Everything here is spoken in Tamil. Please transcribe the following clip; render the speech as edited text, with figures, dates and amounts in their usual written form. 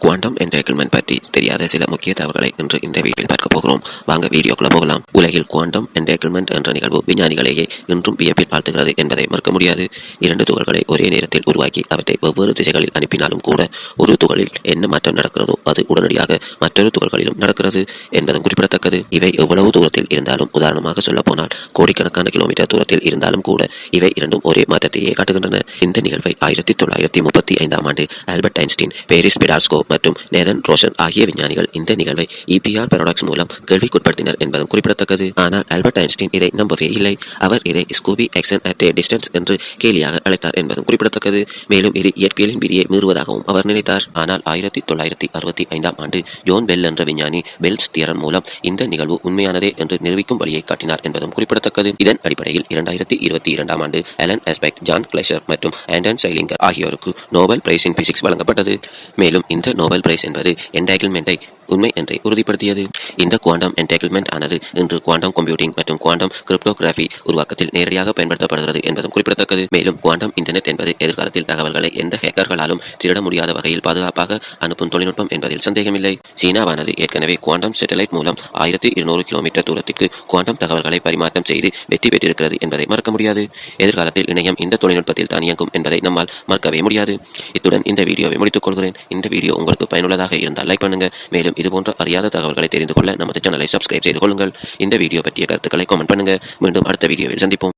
குவாண்டம் என்டேங்கிள்மென்ட் பற்றி தெரியாத சில முக்கிய தகவல்களை இன்று இந்த வீடியோவில் பார்க்க போகிறோம். வாங்க வீடியோக்குள்ள போகலாம். உலகில் குவாண்டம் என்டேங்கிள்மென்ட் என்ற நிகழ்வு விஞ்ஞானிகளையே இன்றும் வியப்பில் ஆழ்த்துகிறது என்பதை மறுக்க முடியாது. இரண்டு துகள்களை ஒரே நேரத்தில் உருவாக்கி அவற்றை வெவ்வேறு திசைகளில் அனுப்பினாலும் கூட ஒரு துகளில் என்ன மாற்றம் நடக்கிறதோ அது உடனடியாக மற்றொரு துகள்களிலும் நடக்கிறது என்பதும் குறிப்பிடத்தக்கது. இவை எவ்வளவு தூரத்தில் இருந்தாலும், உதாரணமாக சொல்ல போனால் கோடிக்கணக்கான கிலோமீட்டர் தூரத்தில் இருந்தாலும் கூட இவை இரண்டும் ஒரே மாற்றத்தையே காட்டுகின்றன. இந்த நிகழ்வை 1935 ஆண்டு ஆல்பர்ட் ஐன்ஸ்டீன், பேரிஸ் பிடார்ஸ்கோ மற்றும் நேதன் ரோஷன் ஆகிய விஞ்ஞானிகள் இந்த நிகழ்வை EPR பாராடாக்ஸ் மூலம் கேள்விக்குட்படுத்தினர் என்பதும் குறிப்பிடத்தக்கது. ஆனால் ஆல்பர்ட் ஐன்ஸ்டீன் இதை நம்பவே இல்லை. அவர் இதை Scooby action at A distance என்று கேலியாக அழைத்தார் என்பதும் குறிப்பிடத்தக்கது. மேலும் இது இயற்பியலின் விதியை மீறுவதாகவும் அவர் நினைத்தார். ஆனால் 1965 ஆண்டு ஜோன் பெல் என்ற விஞ்ஞானி பெல்ஸ் தியரம் மூலம் இந்த நிகழ்வு உண்மையானதே என்று நிரூபிக்கும் வழியை காட்டினார் என்பதும் குறிப்பிடத்தக்கது. இதன் அடிப்படையில் 2022 ஆண்டு அலன் ஆஸ்பெக்ட், ஜான் கிளைசர் மற்றும் ஆண்டன் சைலிங்கர் ஆகியோருக்கு நோபல் பிரைஸ் இன் பிசிக்ஸ் வழங்கப்பட்டது. மேலும் இந்த நோபல் பிரைஸ் என்பது என்டேங்கிள்மென்ட்டை உண்மை என்றை உறுதிப்படுத்தியது. இந்த குவாண்டம் என்டேங்கிள்மென்ட் ஆனது இன்று குவாண்டம் கம்ப்யூட்டிங் மற்றும் குவாண்டம் கிரிப்டோகிராஃபி உருவாக்கத்தில் நேரடியாக பயன்படுத்தப்படுகிறது என்பதும் குறிப்பிடத்தக்கது. மேலும் குவாண்டம் இன்டர்நெட் என்பது எதிர்காலத்தில் தகவல்களை எந்த ஹேக்கர்களாலும் திருட முடியாத வகையில் பாதுகாப்பாக அனுப்பும் தொழில்நுட்பம் என்பதில் சந்தேகமில்லை. சீனாவானது ஏற்கனவே குவாண்டம் சேட்டலைட் மூலம் 1200 கிலோமீட்டர் தூரத்திற்கு குவாண்டம் தகவல்களை பரிமாற்றம் செய்து வெற்றி பெற்றிருக்கிறது என்பதை மறக்க முடியாது. எதிர்காலத்தில் இணையம் இந்த தொழில்நுட்பத்தில் தான் இயங்கும் என்பதை நம்மால் மறக்கவே முடியாது. இத்துடன் இந்த வீடியோவை முடித்துக் கொள்கிறேன். இந்த வீடியோ உங்களுக்கு பயனுள்ளதாக இருந்தால் லைக் பண்ணுங்க. மேலும் இதுபோன்ற அறியாத தகவல்களை தெரிந்து கொள்ள நமது சேனலை சப்ஸ்கிரைப் செய்து கொள்ளுங்கள். இந்த வீடியோ பற்றிய கருத்துக்களை கமெண்ட் பண்ணுங்க. மீண்டும் அடுத்த வீடியோவில் சந்திப்போம்.